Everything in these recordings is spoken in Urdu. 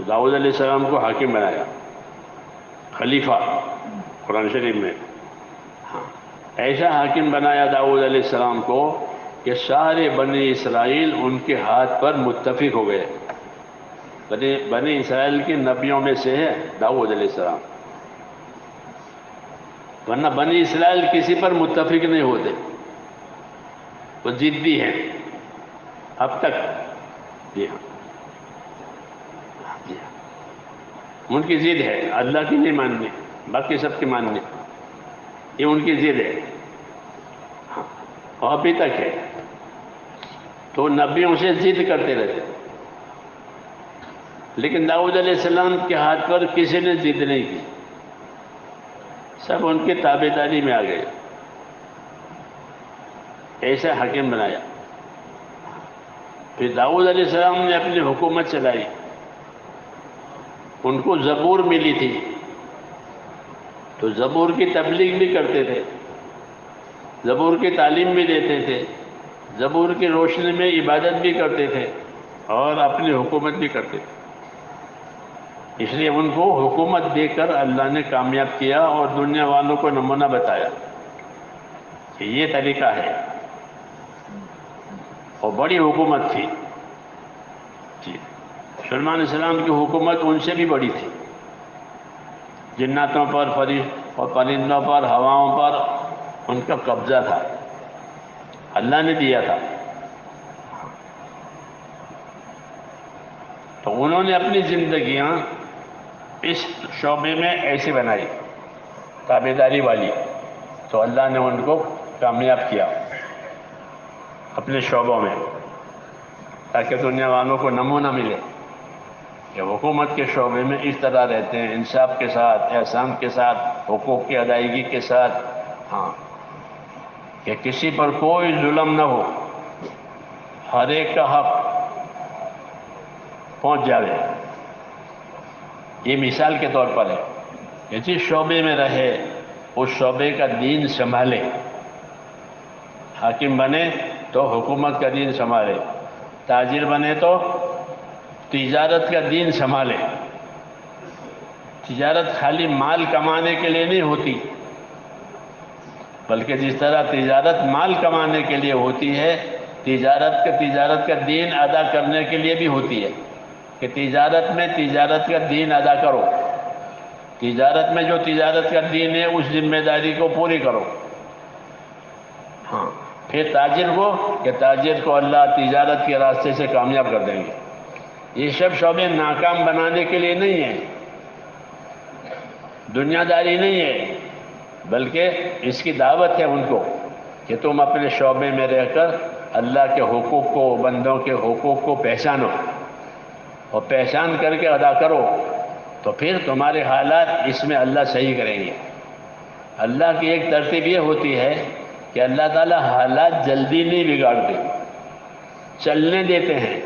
تو داؤد علیہ السلام کو حاکم بنایا، خلیفہ قرآن شریف میں. ہاں، ایسا حاکم بنایا داؤد علیہ السلام کو کہ سارے بنی اسرائیل ان کے ہاتھ پر متفق ہو گئے. بنی اسرائیل کے نبیوں میں سے ہے داؤد علیہ السلام، ورنہ بنی اسرائیل کسی پر متفق نہیں ہوتے، وہ ضدی ہیں اب تک. جی ہاں، جی ہاں، ان کی ضد ہے، اللہ کی نہیں ماننی، باقی سب کی ماننی، یہ ان کی ضد ہے. ہاں، اور ابھی تک ہے. تو نبیوں سے ضد کرتے رہتے، لیکن داؤد علیہ السلام کے ہاتھ پر کسی نے ضد نہیں کی، سب ان کی تابع داری میں آ گئے. ایسا حاکم بنایا. پھر داؤد علیہ السلام نے اپنی حکومت چلائی. ان کو زبور ملی تھی، تو زبور کی تبلیغ بھی کرتے تھے، زبور کی تعلیم بھی دیتے تھے، زبور کی روشنی میں عبادت بھی کرتے تھے اور اپنی حکومت بھی کرتے تھے. اس لیے ان کو حکومت دے کر اللہ نے کامیاب کیا اور دنیا والوں کو نمونہ بتایا کہ یہ طریقہ ہے. اور بڑی حکومت تھی. جی، سلیمان علیہ السلام کی حکومت ان سے بھی بڑی تھی. جناتوں پر، اور پرندوں پر، ہواؤں پر ان کا قبضہ تھا، اللہ نے دیا تھا. تو انہوں نے اپنی زندگیاں اس شعبے میں ایسے بنائی، تابع داری والی، تو اللہ نے ان کو کامیاب کیا اپنے شعبوں میں، تاکہ دنیا والوں کو نمونہ ملے کہ حکومت کے شعبے میں اس طرح رہتے ہیں، انصاف کے ساتھ، احسان کے ساتھ، حقوق کی ادائیگی کے ساتھ. ہاں، کہ کسی پر کوئی ظلم نہ ہو، ہر ایک کا حق پہنچ جائے. یہ مثال کے طور پر ہے کہ جس شعبے میں رہے اس شعبے کا دین سنبھالے. حاکم بنے تو حکومت کا دین سنبھالے، تاجر بنے تو تجارت کا دین سنبھالے. تجارت خالی مال کمانے کے لیے نہیں ہوتی، بلکہ جس طرح تجارت مال کمانے کے لیے ہوتی ہے، تجارت کا دین ادا کرنے کے لیے بھی ہوتی ہے. کہ تجارت میں تجارت کا دین ادا کرو، تجارت میں جو تجارت کا دین ہے اس ذمہ داری کو پوری کرو. ہاں، پھر تاجر کو اللہ تجارت کے راستے سے کامیاب کر دیں گے. یہ سب شعبے ناکام بنانے کے لیے نہیں ہیں، دنیا داری نہیں ہے، بلکہ اس کی دعوت ہے ان کو کہ تم اپنے شعبے میں رہ کر اللہ کے حقوق کو، بندوں کے حقوق کو پہچانو، اور پہچان کر کے ادا کرو، تو پھر تمہارے حالات اس میں اللہ صحیح کریں گے. اللہ کی ایک ترتیب یہ ہوتی ہے کہ اللہ تعالیٰ حالات جلدی نہیں بگاڑتے، چلنے دیتے ہیں،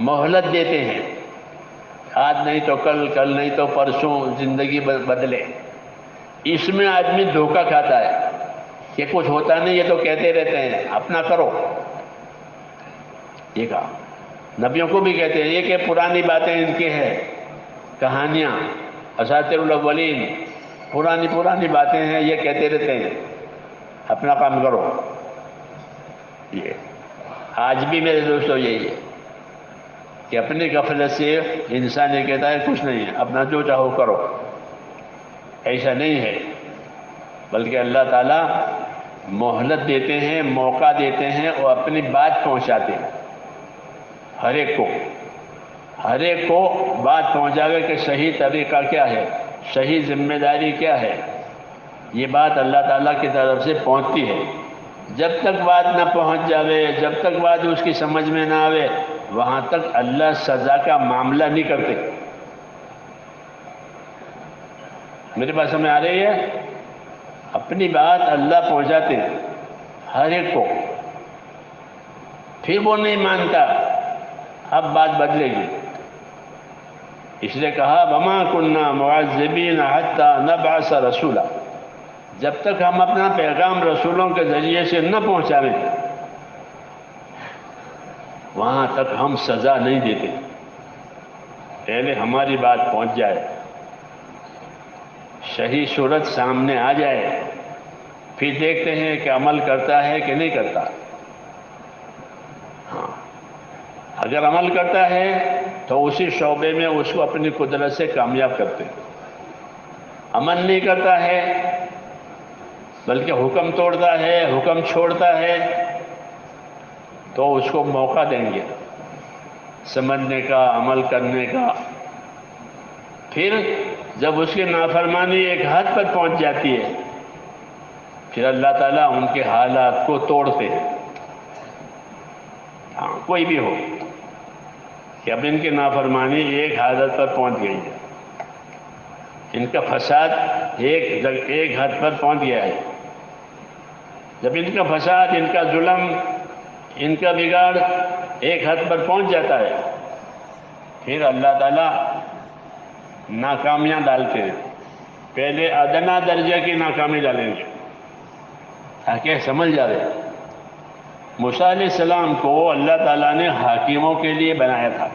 مہلت دیتے ہیں. آج نہیں تو کل، کل نہیں تو پرسوں زندگی بدلے. اس میں آدمی دھوکہ کھاتا ہے کہ کچھ ہوتا نہیں، یہ تو کہتے رہتے ہیں، اپنا کرو. یہ کہا نبیوں کو بھی کہتے ہیں یہ کہ پرانی باتیں ان کی ہیں، کہانیاں، اساطیر الاولین، پرانی باتیں ہیں، یہ کہتے رہتے ہیں، اپنا کام کرو. یہ آج بھی میرے دوستوں یہی ہے کہ اپنی غفلت سے انسان یہ کہتا ہے کچھ نہیں ہے، اپنا جو چاہو کرو. ایسا نہیں ہے، بلکہ اللہ تعالیٰ مہلت دیتے ہیں، موقع دیتے ہیں اور اپنی بات پہنچاتے ہیں. ہر ایک کو بات پہنچاوے کہ صحیح طریقہ کیا ہے، صحیح ذمہ داری کیا ہے. یہ بات اللہ تعالیٰ کی طرف سے پہنچتی ہے. جب تک بات نہ پہنچ جاوے، جب تک بات اس کی سمجھ میں نہ آوے، وہاں تک اللہ سزا کا معاملہ نہیں کرتے. میرے پاس سمجھ آ رہی ہے؟ اپنی بات اللہ پہنچاتے ہیں ہر ایک کو. پھر وہ نہیں مانتا، اب بات بدلے گی. اس لیے کہا وَمَا كُنَّا مُعَذِّبِينَ حَتَّى نَبْعَثَ رَسُولًا، جب تک ہم اپنا پیغام رسولوں کے ذریعے سے نہ پہنچاویں وہاں تک ہم سزا نہیں دیتے. پہلے ہماری بات پہنچ جائے، صحیح صورت سامنے آ جائے، پھر دیکھتے ہیں کہ عمل کرتا ہے کہ نہیں کرتا۔ ہاں، اگر عمل کرتا ہے تو اسی شعبے میں اس کو اپنی قدرت سے کامیاب کرتے ہیں۔ عمل نہیں کرتا ہے بلکہ حکم توڑتا ہے، حکم چھوڑتا ہے، تو اس کو موقع دیں گے سمجھنے کا، عمل کرنے کا۔ پھر جب اس کی نافرمانی ایک حد پر پہنچ جاتی ہے، پھر اللہ تعالیٰ ان کے حالات کو توڑتے ہیں۔ ہاں، کوئی بھی ہو کہ اب ان کی نافرمانی ایک حالت پر پہنچ گئی ہے، ان کا فساد ایک حد پر پہنچ گیا ہے۔ جب ان کا فساد، ان کا ظلم، ان کا بگاڑ ایک حد پر پہنچ جاتا ہے، پھر اللہ تعالیٰ ناکامیاں ڈالتے ہیں۔ پہلے ادنا درجہ کی ناکامی ڈالیں گے تاکہ سمجھ جائے۔ موسیٰ علیہ السلام کو اللہ تعالیٰ نے حاکموں کے لیے بنایا تھا،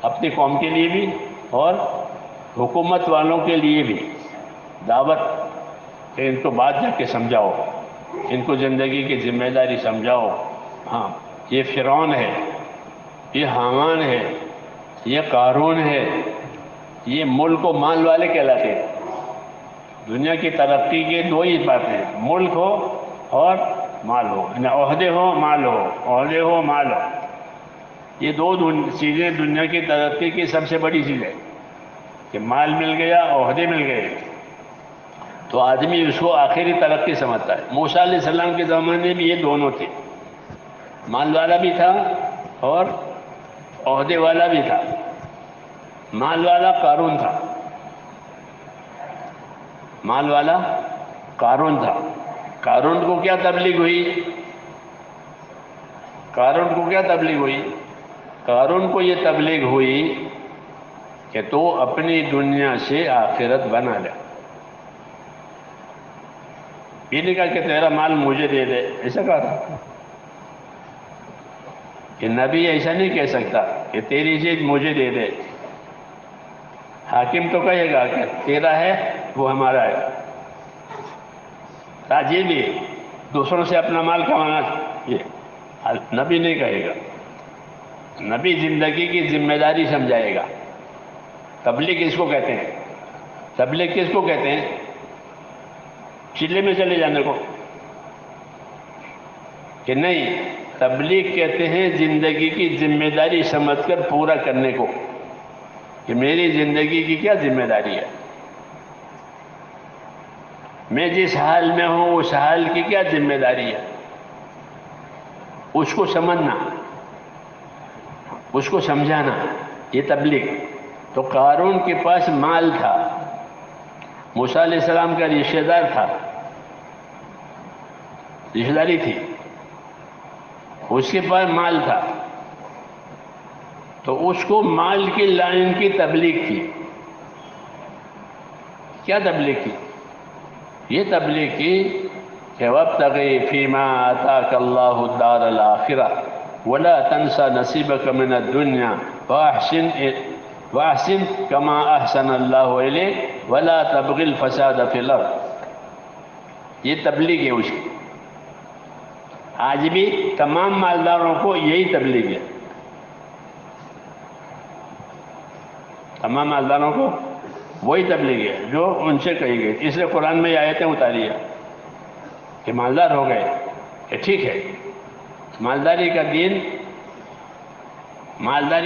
اپنی قوم کے لیے بھی اور حکومت والوں کے لیے بھی دعوت کہ ان کو بات جا کے سمجھاؤ، ان کو زندگی کی ذمہ داری سمجھاؤ۔ ہاں، یہ فرعون ہے، یہ حامان ہے، یہ قارون ہے، یہ ملک و مال والے کہلاتے ہیں۔ دنیا کی ترقی کے دو ہی باتیں ہیں، ملک ہو اور مال ہو، یعنی عہدے ہو، مال ہو، عہدے ہو، مال ہو۔ یہ دو چیزیں دنیا کی ترقی کی سب سے بڑی چیز ہے کہ مال مل گیا، عہدے مل گئے تو آدمی اس کو آخری ترقی سمجھتا ہے۔ موسیٰ علیہ السلام کے زمانے میں یہ دونوں تھے، مال والا بھی تھا اور عہدے والا بھی تھا۔ مال والا قارون تھا، مال والا قارون تھا۔ قارون کو کیا تبلیغ ہوئی؟ قارون کو کیا تبلیغ ہوئی؟ قارون کو یہ تبلیغ ہوئی کہ تو اپنی دنیا سے آخرت بنا لے۔ یہ نہیں کہا کہ تیرا مال مجھے دے دے، ایسا کہا تھا کہ نبی ایسا نہیں کہہ سکتا کہ تیری چیز مجھے دے دے۔ حاکم تو کہے گا کہ تیرا ہے وہ ہمارا ہے۔ تاجر بھی دوسروں سے اپنا مال کمانا، یہ نبی نہیں کہے گا۔ نبی زندگی کی ذمہ داری سمجھائے گا۔ تبلیغ کس کو کہتے ہیں؟ تبلیغ کس کو کہتے ہیں؟ چلے میں چلے جانے کو کہ نہیں، تبلیغ کہتے ہیں زندگی کی ذمہ داری سمجھ کر پورا کرنے کو، کہ میری زندگی کی کیا ذمہ داری ہے، میں جس حال میں ہوں اس حال کی کیا ذمہ داری ہے، اس کو سمجھنا، اس کو سمجھانا، یہ تبلیغ۔ تو قارون کے پاس مال تھا، موسیٰ علیہ السلام کا رشتہ دار تھا، رشتہ داری تھی، اس کے پاس مال تھا، تو اس کو مال کی لائن کی تبلیغ کی۔ کیا تبلیغ کی؟ یہ تبلیغ کی کہ وَابْتَغِ فِيمَا آتَاكَ اللَّهُ الدَّارَ الْآخِرَةَ وَلَا تَنْسَ نَصِيبَكَ مِنَ الدُّنْيَا وَأَحْسِنْ كَمَا أَحْسَنَ اللَّهُ إِلَيْكَ وَلَا تَبْغِ الْفَسَادَ فِي الْأَرْضِ۔ یہ تبلیغ ہے اس کی۔ آج بھی تمام مالداروں کو یہی تبلیغ ہے، تمام مالداروں کو وہی تبلیغ ہے جو ان سے کہی گئی۔ اس لیے قرآن میں یہ آیتیں اتاری ہے کہ مالدار ہو گئے کہ ٹھیک ہے، مالداری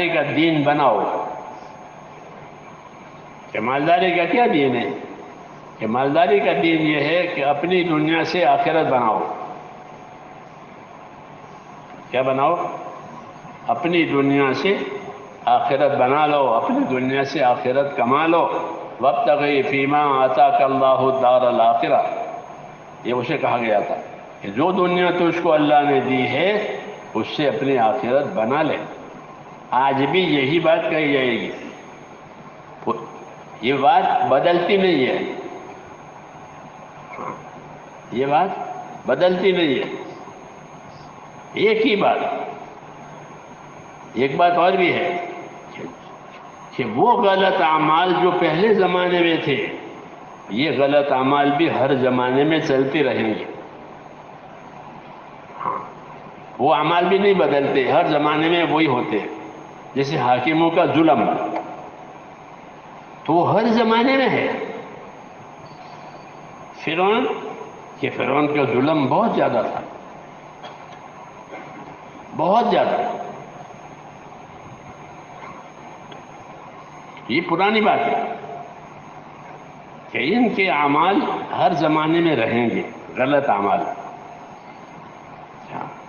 کا دین بناؤ۔ کہ مالداری کا کیا دین ہے؟ کہ مالداری کا دین یہ ہے کہ اپنی دنیا سے آخرت بناؤ۔ کیا بناؤ؟ اپنی دنیا سے آخرت بنا لو، اپنی دنیا سے آخرت کما لو۔ وَابْتَغِ فِيمَا آتَاكَ اللَّهُ الدَّارَ الْآخِرَةَ، یہ اسے کہا گیا تھا کہ جو دنیا تجھ کو اللہ نے دی ہے اس سے اپنی آخرت بنا لے۔ آج بھی یہی بات کہی جائے گی، یہ بات بدلتی نہیں ہے، یہ بات بدلتی نہیں ہے، ایک ہی بات۔ ایک بات اور بھی ہے کہ وہ غلط اعمال جو پہلے زمانے میں تھے یہ غلط اعمال بھی ہر زمانے میں چلتے رہیں گے. ہاں وہ اعمال بھی نہیں بدلتے، ہر زمانے میں وہی ہوتے ہیں. جیسے حاکموں کا ظلم تو وہ ہر زمانے میں ہے. فرعون کا ظلم بہت زیادہ تھا، بہت زیادہ. یہ پرانی بات ہے کہ ان کے اعمال ہر زمانے میں رہیں گے، غلط اعمال،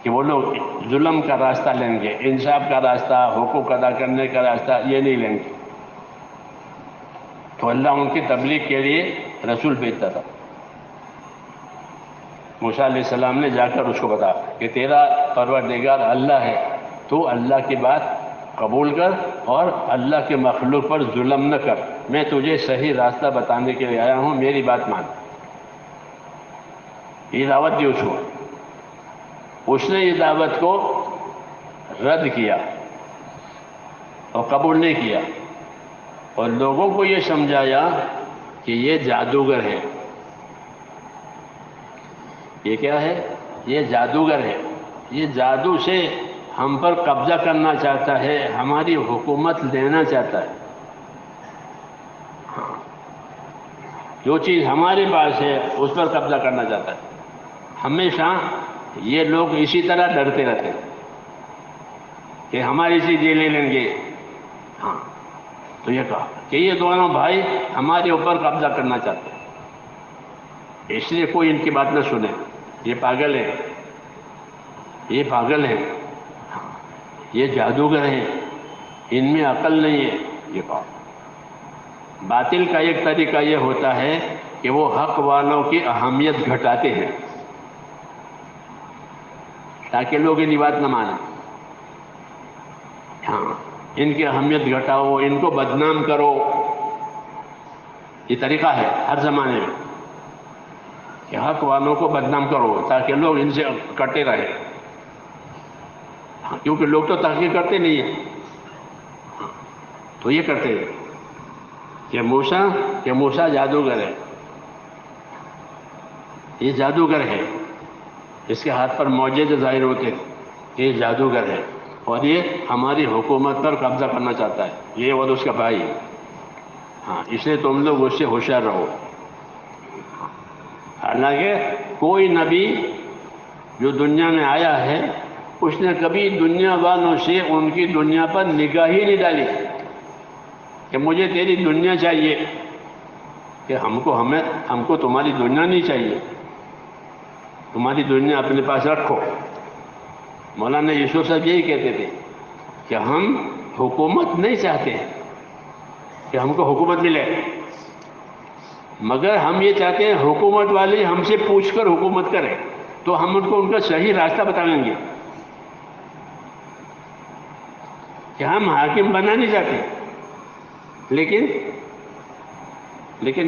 کہ وہ لوگ ظلم کا راستہ لیں گے، انصاف کا راستہ، حقوق ادا کرنے کا راستہ یہ نہیں لیں گے. تو اللہ ان کی تبلیغ کے لیے رسول بھیجتا تھا. موسیٰ علیہ السلام نے جا کر اس کو بتا کہ تیرا پروردگار اللہ ہے، تو اللہ کی بات قبول کر اور اللہ کے مخلوق پر ظلم نہ کر. میں تجھے صحیح راستہ بتانے کے لیے آیا ہوں، میری بات مان. یہ دعوت دی اس کو. اس نے یہ دعوت کو رد کیا اور قبول نہیں کیا، اور لوگوں کو یہ سمجھایا کہ یہ جادوگر ہے. یہ کیا ہے؟ یہ جادوگر ہے، یہ جادو سے ہم پر قبضہ کرنا چاہتا ہے، ہماری حکومت لینا چاہتا ہے. جو چیز ہمارے پاس ہے اس پر قبضہ کرنا چاہتا ہے. ہمیشہ یہ لوگ اسی طرح ڈرتے رہتے ہیں کہ ہماری چیز یہ لے لیں گے. ہاں تو یہ کہا کہ یہ دونوں بھائی ہمارے اوپر قبضہ کرنا چاہتے ہیں، اس لیے کوئی ان کی بات نہ سنے. یہ پاگل ہے، یہ پاگل ہے، یہ جادوگر ہیں، ان میں عقل نہیں ہے. یہ کہا. باطل کا ایک طریقہ یہ ہوتا ہے کہ وہ حق والوں کی اہمیت گھٹاتے ہیں تاکہ لوگ ان کی بات نہ مانیں. ہاں ان کی اہمیت گھٹاؤ، ان کو بدنام کرو. یہ طریقہ ہے ہر زمانے میں کہ حق والوں کو بدنام کرو تاکہ لوگ ان سے کٹے رہے. کیونکہ لوگ تو تحقیق کرتے نہیں ہیں، تو یہ کرتے ہیں کہ موسیٰ جادوگر ہے، یہ جادوگر ہے، اس کے ہاتھ پر معجزے ظاہر ہوتے ہیں، یہ جادوگر ہے اور یہ ہماری حکومت پر قبضہ کرنا چاہتا ہے، یہ اور اس کا بھائی. ہاں اس لیے تم لوگ اس سے ہوشیار رہو. حالانکہ کوئی نبی جو دنیا میں آیا ہے اس نے کبھی دنیا والوں سے ان کی دنیا پر نگاہ ہی نہیں ڈالی کہ مجھے تیری دنیا چاہیے، کہ ہم کو تمہاری دنیا نہیں چاہیے، تمہاری دنیا اپنے پاس رکھو. مولانا یوسف صاحب یہی کہتے تھے کہ ہم حکومت نہیں چاہتے کہ ہم کو حکومت ملے، مگر ہم یہ چاہتے ہیں حکومت والے ہم سے پوچھ کر حکومت کریں تو ہم ان کو ان کا صحیح راستہ بتائیں گے. کہ ہم حاکم بننا نہیں چاہتے، لیکن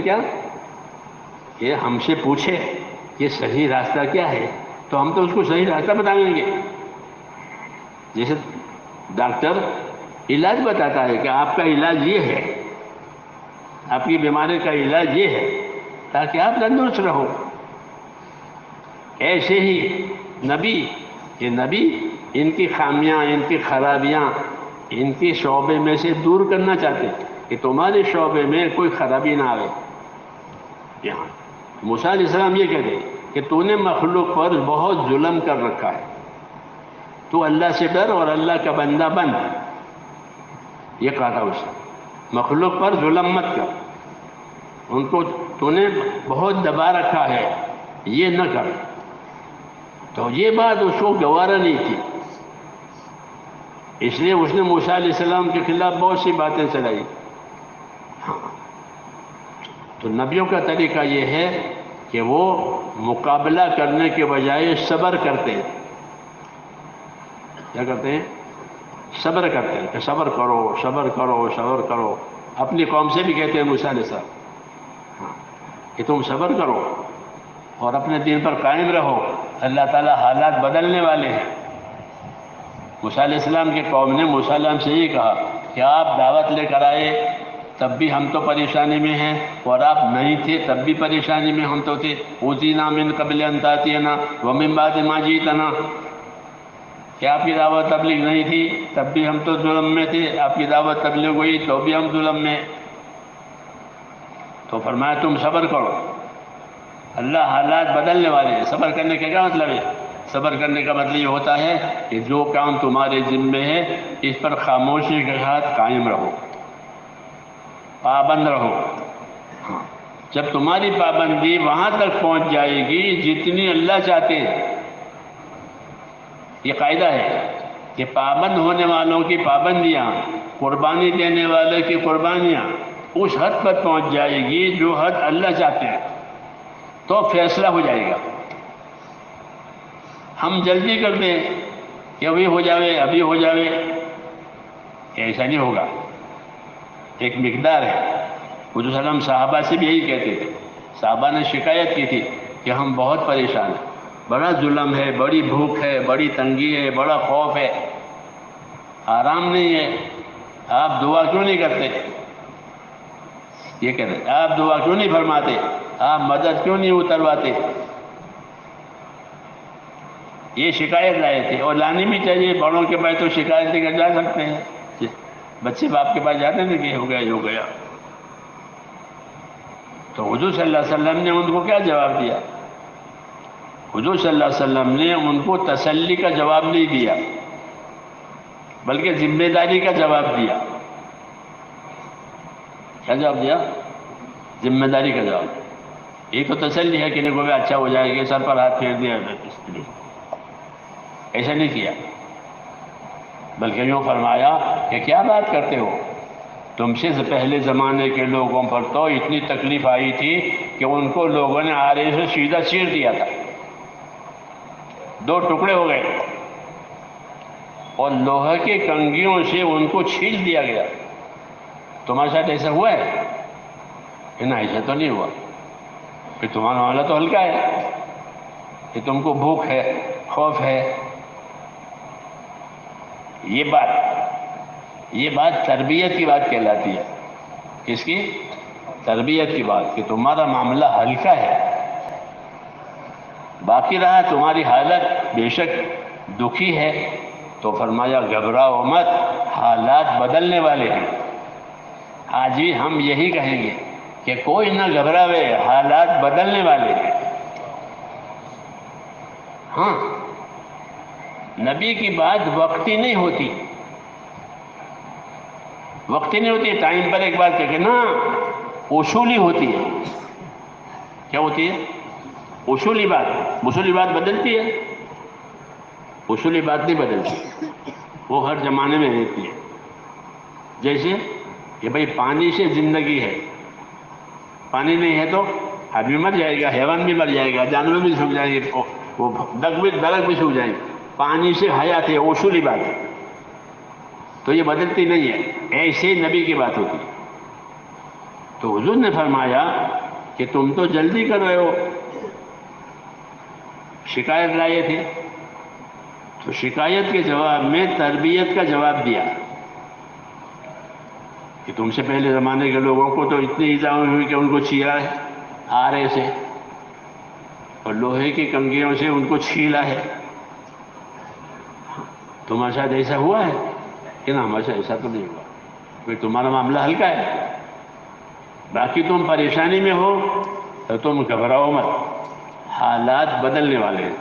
کیا کہ ہم سے پوچھے کہ صحیح راستہ کیا ہے تو ہم تو اس کو صحیح راستہ بتائیں گے. جیسے ڈاکٹر علاج بتاتا ہے کہ آپ کا علاج یہ ہے، آپ کی بیماری کا علاج یہ ہے تاکہ آپ تندرست رہو. ایسے ہی نبی ان کی خامیاں، ان کی خرابیاں ان کی شعبے میں سے دور کرنا چاہتے کہ تمہارے شعبے میں کوئی خرابی نہ آئے. یہاں موسیٰ علیہ السلام یہ کہتے کہ تو نے مخلوق پر بہت ظلم کر رکھا ہے، تو اللہ سے ڈر اور اللہ کا بندہ بن. یہ کہا تھا اسے مخلوق پر ظلم مت کر، ان کو تو نے بہت دبا رکھا ہے، یہ نہ کر. تو یہ بات اس کو گوارا نہیں تھی، اس لیے اس نے موسیٰ علیہ السلام کے خلاف بہت سی باتیں چلائی. ہاں تو نبیوں کا طریقہ یہ ہے کہ وہ مقابلہ کرنے کے بجائے صبر کرتے ہیں. کیا کرتے ہیں؟ صبر کرتے ہیں کہ صبر کرو، صبر کرو، صبر کرو. اپنی قوم سے بھی کہتے ہیں موسیٰ علیہ السلام کہ تم صبر کرو اور اپنے دین پر قائم رہو، اللہ تعالیٰ حالات بدلنے والے ہیں. موسیٰ علیہ السلام کی قوم نے موسیٰ علیہ السلام سے یہ کہا کہ آپ دعوت لے کر آئے تب بھی ہم تو پریشانی میں ہیں، اور آپ نہیں تھے تب بھی پریشانی میں ہم تو تھے. اوذینا من قبل ان تاتینا ومن بعد ما جئتنا، کہ آپ کی دعوت تبلیغ نہیں تھی تب بھی ہم تو ظلم میں تھے، آپ کی دعوت تبلیغ ہوئی تو بھی ہم ظلم میں. تو فرمایا تم صبر کرو، اللہ حالات بدلنے والے ہیں. صبر کرنے کا کیا مطلب ہے؟ صبر کرنے کا مطلب یہ ہوتا ہے کہ جو کام تمہارے ذمے ہے اس پر خاموشی کے ساتھ قائم رہو، پابند رہو. ہاں، جب تمہاری پابندی وہاں تک پہنچ جائے گی جتنی اللہ چاہتے ہیں. یہ قاعدہ ہے کہ پابند ہونے والوں کی پابندیاں، قربانی دینے والے کی قربانیاں اس حد پر پہنچ جائے گی جو حد اللہ چاہتے ہیں، تو فیصلہ ہو جائے گا. ہم جلدی کرتے ہیں کہ ابھی ہو جاوے ابھی ہو جاوے، ایسا نہیں ہوگا. ایک مقدار ہے. حضور صلی اللہ علیہ وسلم صحابہ سے بھی یہی کہتے تھے. صحابہ نے شکایت کی تھی کہ ہم بہت پریشان ہیں، بڑا ظلم ہے، بڑی بھوک ہے، بڑی تنگی ہے، بڑا خوف ہے، آرام نہیں ہے، آپ دعا کیوں نہیں کرتے؟ یہ کہتے ہیں آپ دعا کیوں نہیں فرماتے؟ آپ مدد کیوں نہیں اترواتے؟ یہ شکایت لائے تھے، اور لانی بھی چاہیے. بڑوں کے پاس تو شکایت لے کر جا سکتے ہیں، بچے باپ کے پاس جاتے ہیں کہ ہو گیا ہو گیا. تو حضور صلی اللہ علیہ وسلم نے ان کو کیا جواب دیا؟ حضور صلی اللہ علیہ وسلم نے ان کو تسلی کا جواب نہیں دیا بلکہ ذمہ داری کا جواب دیا. کیا جواب دیا؟ ذمہ داری کا جواب. یہ تو تسلی ہے کہ دیکھو اچھا ہو جائے گا، سر پر ہاتھ پھیر دیا. ایسا نہیں کیا، بلکہ یوں فرمایا کہ کیا بات کرتے ہو، تم سے پہلے زمانے کے لوگوں پر تو اتنی تکلیف آئی تھی کہ ان کو لوگوں نے آرے سے سیدھا چیر دیا تھا، 2 ٹکڑے ہو گئے، اور لوہے کی کنگھیوں سے ان کو چھیل دیا گیا. تمہارے ساتھ ایسا ہوا ہے؟ کہ نہ، ایسا تو نہیں ہوا. کہ تمہارا معاملہ تو ہلکا ہے کہ تم کو بھوک ہے، خوف ہے. یہ بات تربیت کی بات کہلاتی ہے. کس کی؟ تربیت کی بات، کہ تمہارا معاملہ ہلکا ہے. باقی رہا تمہاری حالت بے شک دکھی ہے، تو فرمایا گھبراؤ مت، حالات بدلنے والے ہیں. آج بھی ہم یہی کہیں گے کہ کوئی نہ گھبراوے، حالات بدلنے والے ہیں. ہاں، نبی کی بات وقتی نہیں ہوتی، وقتی نہیں ہوتی. ٹائم پر ایک بات کہ نا اصولی ہوتی ہے. کیا ہوتی ہے؟ اصولی بات. اصولی بات بدلتی ہے؟ اصولی بات نہیں بدلتی، وہ ہر زمانے میں رہتی ہے. جیسے کہ بھئی پانی سے زندگی ہے، پانی نہیں ہے تو آدمی مر جائے گا، حیوان بھی مر جائے گا، جانور بھی سوکھ جائیں گے، وہ درخت بھی سوکھ جائیں گے. پانی سے حیات ہے، اصولی بات ہے، تو یہ بدلتی نہیں ہے. ایسے نبی کی بات ہوتی ہے. تو حضور نے فرمایا کہ تم تو جلدی کر رہے ہو، شکایت لائے تھے، تو شکایت کے جواب میں تربیت کا جواب دیا کہ تم سے پہلے زمانے کے لوگوں کو تو اتنی ایذا ہوئی کہ ان کو چیرا ہے آرے سے، اور لوہے کی کنگھیوں سے ان کو چھیلا ہے. تمہارے ساتھ ایسا ہوا ہے؟ کہ نا، ہمارے ساتھ ایسا تو نہیں ہوا. کوئی تمہارا معاملہ ہلکا ہے. باقی تم پریشانی میں ہو تو تم گھبراؤ مت، حالات بدلنے والے ہیں.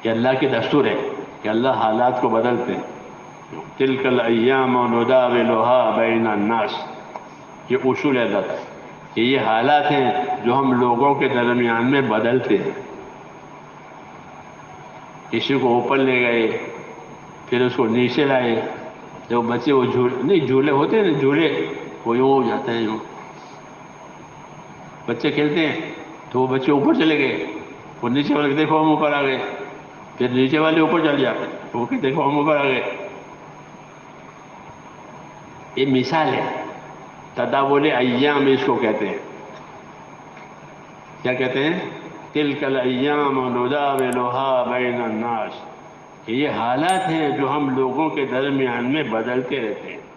کہ اللہ کی دستور ہے کہ اللہ حالات کو بدلتے ہیں. تلک الایام نداولها بین الناس، یہ اصول ہے اللہ کا کہ یہ حالات ہیں جو ہم لوگوں کے درمیان میں بدلتے ہیں. کسی کو اوپر لے گئے، پھر اس کو نیچے لائے. جو بچے وہ جھولے ہوتے ہیں نا، جھولے وہ یوں ہو جاتے ہیں. یوں بچے کھیلتے ہیں تو وہ بچے اوپر چلے گئے، وہ نیچے والے دیکھو ہم اوپر آ گئے. پھر نیچے والے اوپر چل جاتے ہیں، وہ کہ دیکھو ہم اوپر آ گئے. یہ مثال ہے. تداول ایام اس کو کہتے ہیں. کیا کہتے ہیں؟ تلک الایام نداولها بین الناس، یہ حالات ہیں جو ہم لوگوں کے درمیان میں بدلتے رہتے ہیں.